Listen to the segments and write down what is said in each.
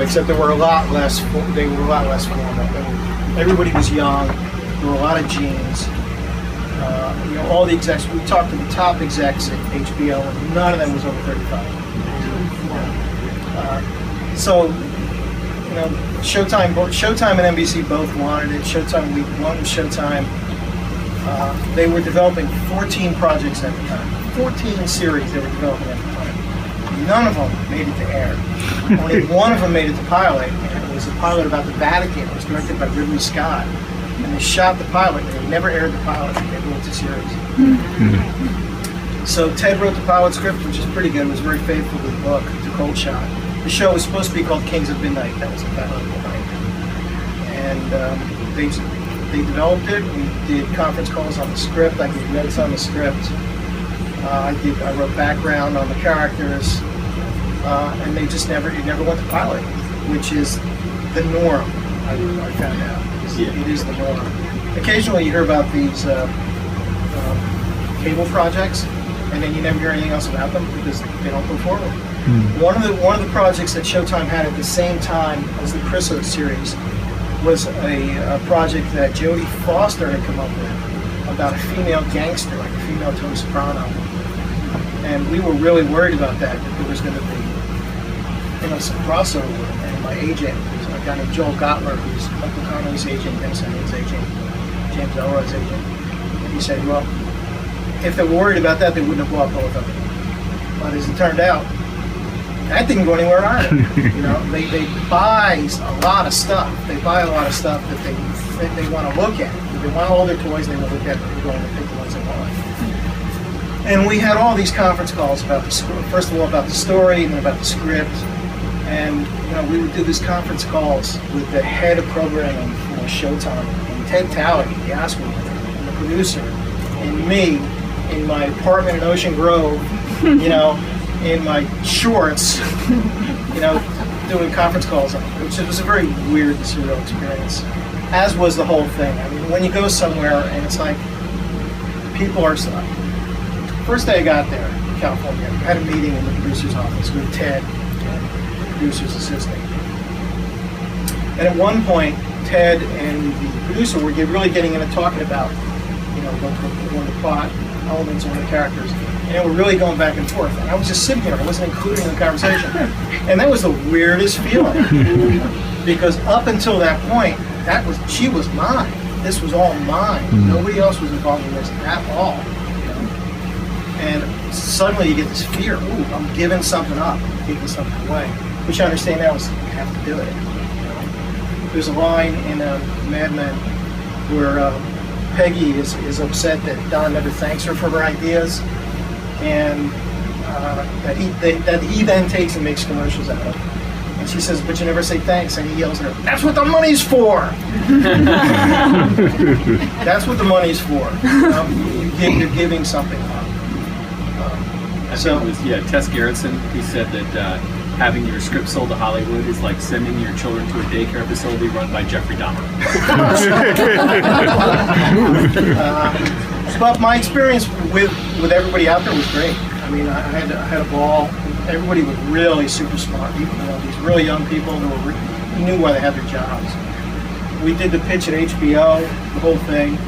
except they were a lot less formal. Everybody was young. There were a lot of genes. All the execs. We talked to the top execs at HBO, and none of them was over 35. Showtime and NBC both wanted it. Showtime Week 1 was Showtime. They were developing 14 projects at the time. 14 series they were developing at the time. None of them made it to air. Only one of them made it to pilot, and it was a pilot about the Vatican. It was directed by Ridley Scott. And they shot the pilot, and they never aired the pilot. They wrote the series. So Ted wrote the pilot script, which is pretty good. It was very faithful to the book, to Cold Shot. The show was supposed to be called Kings of Midnight. That was the title of the night. And they developed it. We did conference calls on the script. I gave notes on the script. I wrote background on the characters. And they just never went to pilot, which is the norm, I found out. It is the norm. Occasionally you hear about these cable projects, and then you never hear anything else about them because they don't go forward. One of the projects that Showtime had at the same time as the Chrysos series was a project that Jodie Foster had come up with about a female gangster, like a female Tony Soprano. And we were really worried about that there was going to be some crossover. And my agent, a guy named Joel Gottler, who's Michael Connelly's agent, Dennis Henry's agent, James Elrod's agent, and he said, well, if they were worried about that, they wouldn't have bought both of them. But as it turned out, that didn't go anywhere either. They buy a lot of stuff. They buy a lot of stuff that they want to look at. They want all their toys, and they want to look at them. They're going to pick the ones they want. And we had all these conference calls about the first of all about the story, and then about the script. And we would do these conference calls with the head of programming for Showtime, and Ted Talley, the Oscar winner, and the producer, and me in my apartment in Ocean Grove, in my shorts, doing conference calls on it, which was a very weird and surreal experience, as was the whole thing. I mean, when you go somewhere and it's like, people are... First day I got there, in California, I had a meeting in the producer's office with Ted, producer's assistant. And at one point, Ted and the producer were really getting into talking about, one of the plot elements, one of the characters, and they were really going back and forth. And I was just sitting here, I wasn't included in the conversation. And that was the weirdest feeling, because up until that point, she was mine. This was all mine. Nobody else was involved in this at all. And suddenly you get this fear, I'm giving something up, I'm giving something away. Which I understand now is you have to do it. There's a line in Mad Men where Peggy is upset that Don never thanks her for her ideas, and that he then takes and makes commercials out of. And she says, but you never say thanks, and he yells at her, that's what the money's for! That's what the money's for. You're giving something up. I think it was Tess Gerritsen who said that having your script sold to Hollywood is like sending your children to a daycare facility run by Jeffrey Dahmer. But my experience with everybody out there was great. I mean, I had a ball. Everybody was really super smart. These really young people who knew why they had their jobs. We did the pitch at HBO, the whole thing,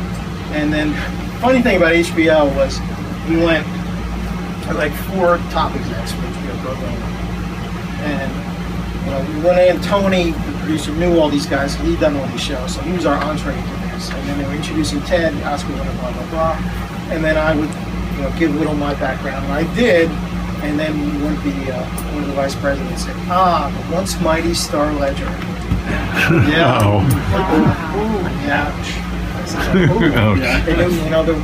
and then funny thing about HBO was we went like 4 top execs for HBO programming. And we went in, Tony, the producer, knew all these guys, he'd done all these shows, so he was our entree into this. And then they were introducing Ted, the Oscar winner, blah, blah, blah. And then I would give a little of my background, and I did. And then one of the vice presidents said, the once mighty Star Ledger. Yeah. Oh. Yeah. And they're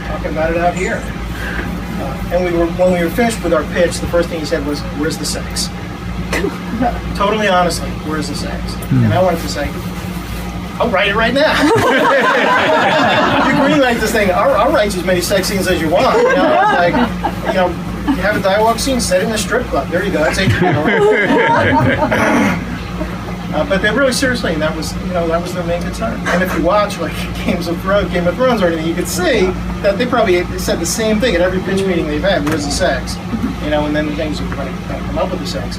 talking about it out here. And when we were finished with our pitch, the first thing he said was, where's the sex? Totally honestly, where's the sex? And I wanted to say, I'll write it right now. You greenlight this thing, I'll write you as many sex scenes as you want. It's like, you have a dialogue scene, set it in a strip club. There you go, that's but they really seriously, and that was their main concern. And if you watch like Game of Thrones or anything, you could see that they probably said the same thing at every pitch meeting they've had. Where's the sex? And then the things are going to come up with the sex.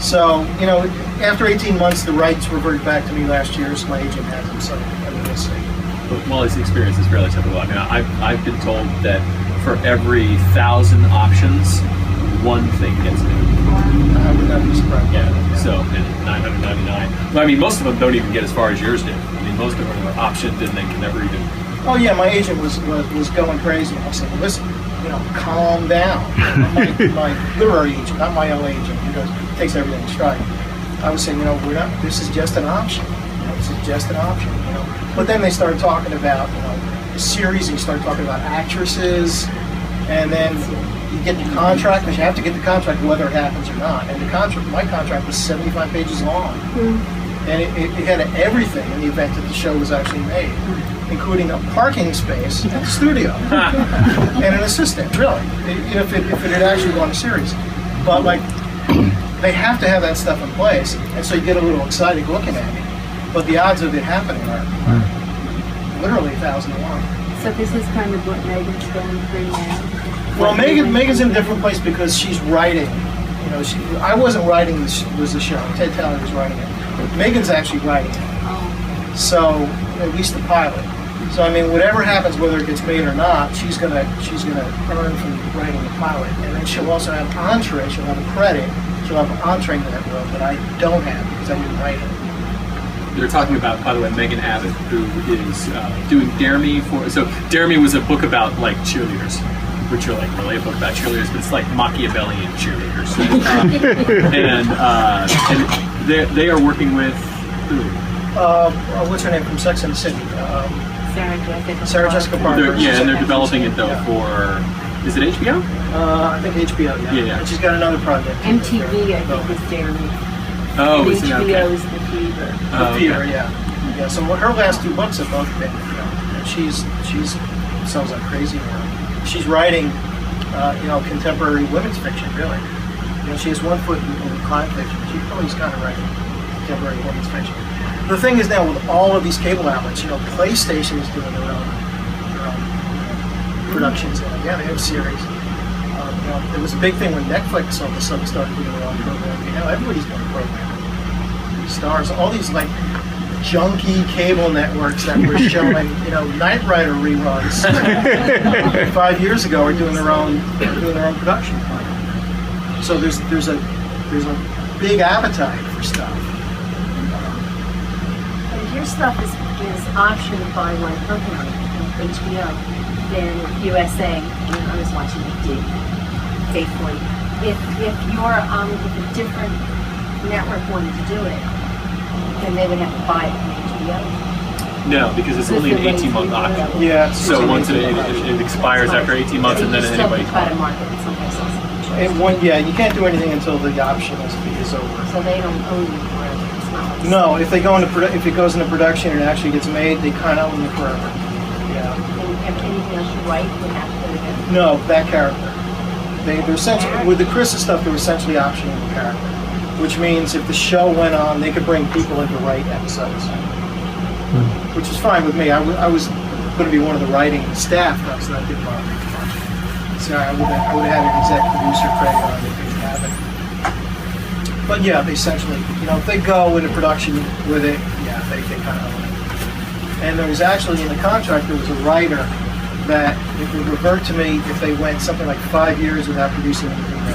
So, you know, after 18 months, the rights reverted back to me last year, so my agent has them, so I mean, we'll see. But Wally's experience is fairly typical. I mean, I've been told that for every 1,000 options, one thing gets made. I would not be surprised. Yeah, so, and 999. Well, I mean, most of them don't even get as far as yours did. I mean, most of them are optioned and they can never even... Oh yeah, my agent was going crazy. I said, well, listen, you know, calm down. My literary agent, not my own agent, takes everything in stride. I was saying, you know, this is just an option. You know, this is just an option, you know. But then they started talking about, you know, the series, and you started talking about actresses, and then you get the contract, because you have to get the contract whether it happens or not. And my contract was 75 pages long. And it had everything in the event that the show was actually made, including a parking space at the studio and an assistant, really, if it had actually gone to series. But like, they have to have that stuff in place, and so you get a little excited looking at it. But the odds of it happening are literally 1,000 to 1. So this is kind of what Megan's going through now. Well, Megan's in a different place because she's writing. You know, I wasn't writing the show. Ted Taylor was writing it. Megan's actually writing it. So at least the pilot. So I mean, whatever happens, whether it gets made or not, she's gonna earn from writing the pilot, and then she'll also have entree. She'll have a credit. She'll have an entree to that world that I don't have because I didn't write it. They're talking about, by the way, Megan Abbott, who is doing Dare Me for... So Dare Me was a book about, like, cheerleaders, which are, like, really a book about cheerleaders, but it's like Machiavellian cheerleaders. And they are working with who? What's her name from Sex and the City? Sarah Jessica Parker. Yeah, and they're developing it, though, for... Is it HBO? I think HBO, yeah. And she's got another project. MTV, I think, is Dare Me. Oh, and it's HBO is The Fever. The Fever, yeah. Yeah, so her last 2 books have both been, you know, and she's sounds like crazy now. She's writing, you know, contemporary women's fiction, really. You know, she has one foot in crime fiction. She always kind of writing contemporary women's fiction. The thing is now with all of these cable outlets, you know, PlayStation is doing their own productions. Yeah, they have series. You know, it was a big thing when Netflix all of a sudden started doing their own programming. You know, everybody's doing programming. These stars, all these like junky cable networks that were showing, you know, Knight Rider reruns 5 years ago are doing their own production. So there's a big appetite for stuff. And your stuff is optioned by one company, HBO, then USA. And I was watching it faithfully. If you're if a different network wanted to do it, then they would have to buy it from HBO. No, because it's only an 18-month option. Yeah. So once it expires after 18 months, and then anybody. Try to market it someplace else. Yeah, you can't do anything until the option is over. So they don't own you forever. It's not like No, if it goes into production and it actually gets made, they kind of own you forever. Yeah. And anything else you write would have to go together. No, that character. They're essentially with the Chris stuff. They're essentially optioning the character, which means if the show went on, they could bring people in to write episodes, which is fine with me. I was going to be one of the writing staff, so that didn't bother me too much. So I would have had an exec producer credit on it if they have it. But yeah, they essentially, you know, if they go into production with it, yeah, they kind of own it. And there was actually in the contract, there was a writer that it would revert to me if they went something like 5 years without producing anything new.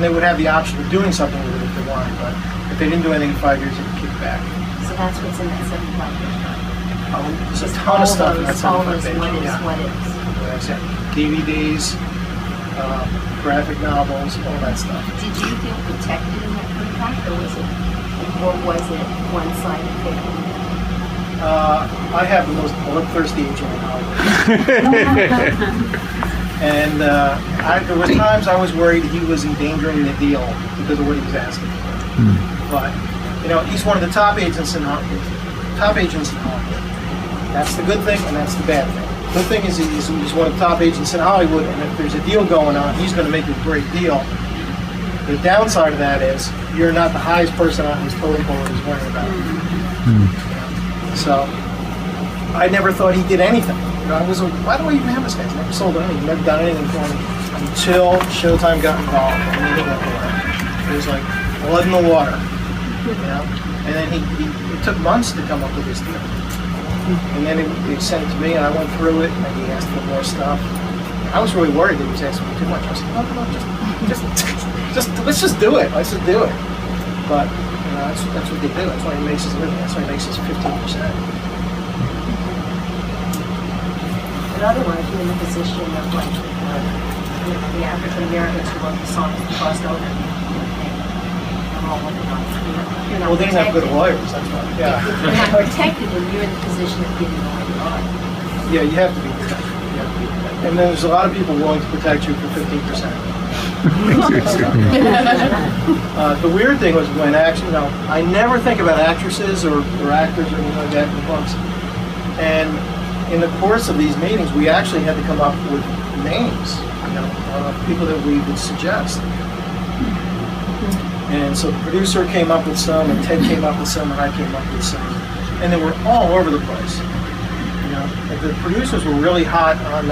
They would have the option of doing something with it if they wanted, but if they didn't do anything in 5 years, it would kick back. So that's what's in that 75 page. There's a ton of stuff in that All 75 those page. what is, Yeah. what is. That's it. DVDs, graphic novels, all that stuff. Did you feel protected in that contract, or was it one-sided favorite? I have the most bloodthirsty agent in Hollywood. And there was times I was worried he was endangering the deal because of what he was asking for. But, you know, he's one of the top agents in Hollywood. That's the good thing, and that's the bad thing. The good thing is he's one of the top agents in Hollywood, and if there's a deal going on, he's going to make a great deal. The downside of that is you're not the highest person on his totem pole that he's worrying about. So I never thought he did anything. You know, why do I even have this guy? He's never sold anything. He's never done anything for me. I until Showtime got involved. And then it went away. It was like blood in the water, you know. And then it took months to come up with this deal. And then he sent it to me, and I went through it, and he asked for more stuff. I was really worried that he was asking for too much. I said, no, let's just do it. Let's just do it. But you know, that's what they do. That's why he makes his living. That's why he makes his 15%. But otherwise, you're in the position of like the African Americans who wrote the songs that crossed over. They're all looking on. You're not Well, they didn't have good protected. lawyers. That's why. Yeah. You're not protected, and you're in the position of giving all you are. Yeah, you have to be protected. You have to be protected. And then there's a lot of people willing to protect you for 15%. The weird thing was when actually, I never think about actresses or actors or anything like that in the books. And in the course of these meetings, we actually had to come up with names, of people that we would suggest. And so the producer came up with some, and Ted came up with some, and I came up with some. And they were all over the place. The producers were really hot on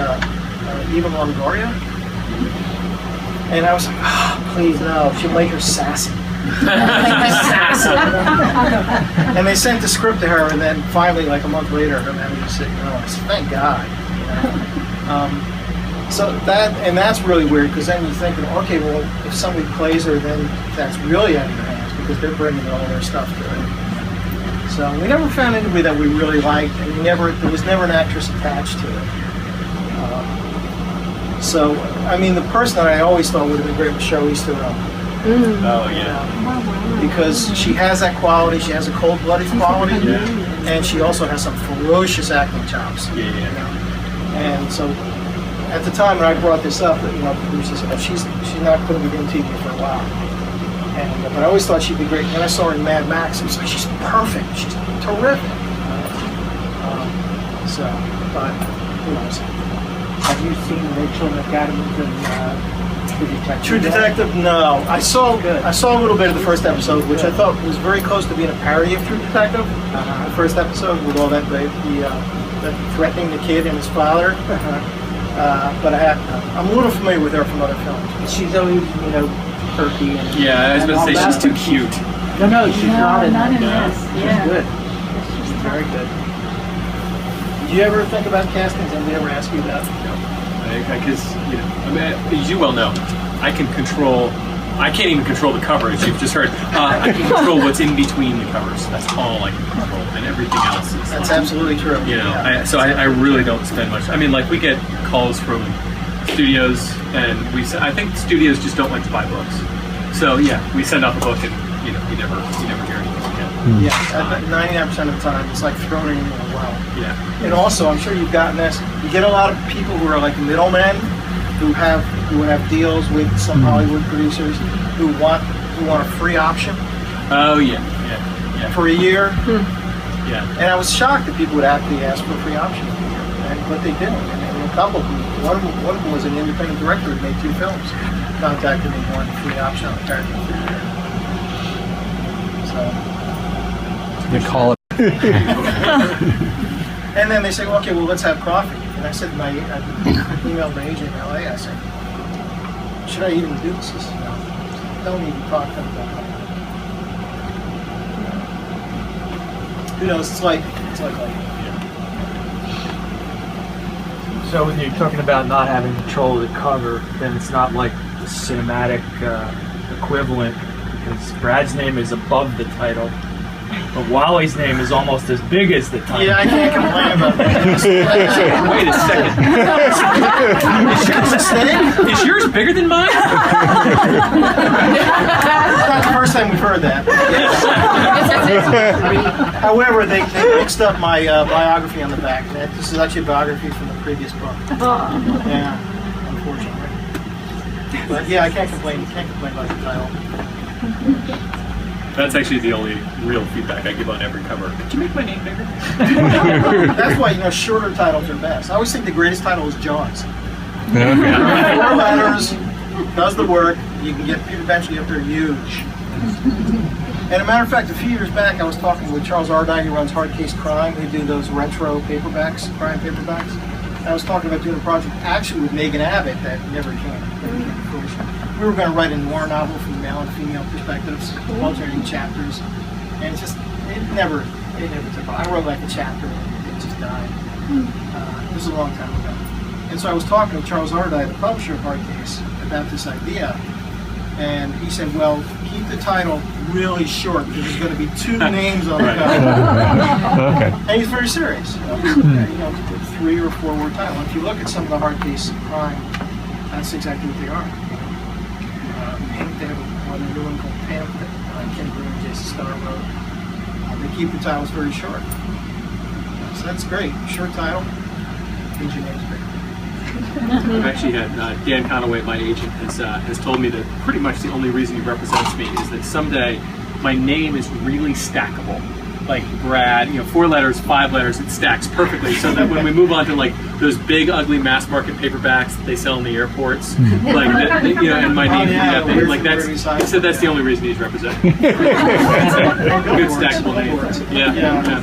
Eva Longoria. And I was like, oh, please, no, she'll make her sassy. Sassy. And they sent the script to her, and then finally, like a month later, her manager said, I said, thank God. So that's really weird, because then you're thinking, okay, well, if somebody plays her, then that's really out of your hands, because they're bringing all their stuff to it. So we never found anybody that we really liked, and there was never an actress attached to it. So, I mean, the person that I always thought would have been great was Charlize Theron. Oh, yeah. Because she has that quality, she has a cold-blooded quality, and she also has some ferocious acting chops. Yeah. And so, at the time when I brought this up, the producer said, she's not going to be doing TV for a while. But I always thought she'd be great. And then I saw her in Mad Max, and I was like, she's perfect, she's terrific. But who knows? Have you seen Rachel McAdams in True Detective? True Detective? No. I saw a little bit of the first episode, which I thought was very close to being a parody of True Detective. The first episode with all that threatening the kid and his father. But I'm a little familiar with her from other films. She's always, perky. And, Yeah, I was going to say she's too cute. No, she's not in not in that. this. She's Yeah. good. She's Very good. Do you ever think about castings? Anybody ever ask you that? Because, as you well know, I can't even control the covers. You've just heard. I can control what's in between the covers. That's all I can control, and everything else is. That's absolutely true. I really don't spend much. I mean, like, we get calls from studios, and I think studios just don't like to buy books. So yeah, we send off a book, and you never hear anything again. Yeah, 99% of the time, it's like throwing it in a well. Yeah. And also, I'm sure you've gotten this. You get a lot of people who are like middlemen, who have deals with some Hollywood producers who want a free option. Oh yeah. For a year. Yeah. And I was shocked that people would actually ask for a free option, but they didn't. And a couple of them, one of them was an independent director who made 2 films. Contacted me, wanted a free option on the character for a year. So. They call it. And then they say, well, okay, well, let's have coffee. And I said, I emailed my agent in LA. I said, should I even do this? He said, no, don't even talk to them about it. Who knows? It's like. So when you're talking about not having control of the cover, then it's not like the cinematic equivalent, because Brad's name is above the title, but Wally's name is almost as big as the title. Yeah, I can't complain about that. Wait a second. Is yours bigger than mine? It's not the first time we've heard that. However, they mixed up my biography on the back. This is actually a biography from the previous book. Yeah, unfortunately. But yeah, I can't complain. You can't complain about the title. That's actually the only real feedback I give on every cover. Could you make my name bigger? That's why, shorter titles are best. I always think the greatest title is Jaws. 4 letters, does the work, you can get eventually up there huge. And a matter of fact, a few years back, I was talking with Charles Ardine, who runs Hard Case Crime. They do those retro paperbacks, crime paperbacks. And I was talking about doing a project actually with Megan Abbott that never came came to fruition. We were going to write a noir novel from male and female perspectives, alternating chapters, and it never took off. I wrote like a chapter, and it just died. This was a long time ago. And so I was talking to Charles Ardai, the publisher of Hardcase, about this idea, and he said, well, keep the title really short because there's going to be 2 names on the cover. Okay. And he's very serious. 3 or 4 word title. If you look at some of the Hardcase crime, that's exactly what they are. They have one new one called Pamphlet. Ken Green and Jason Starr wrote. They keep the titles very short. So that's great. Short title. Means your name's big. I've actually had Dan Conaway, my agent, has told me that pretty much the only reason he represents me is that someday my name is really stackable. Like Brad, 4 letters, 5 letters, it stacks perfectly. So that when we move on to like those big, ugly mass market paperbacks that they sell in the airports, like that, and my name, like that's. He said that's the only reason he's representing. Good stackable name. Yeah.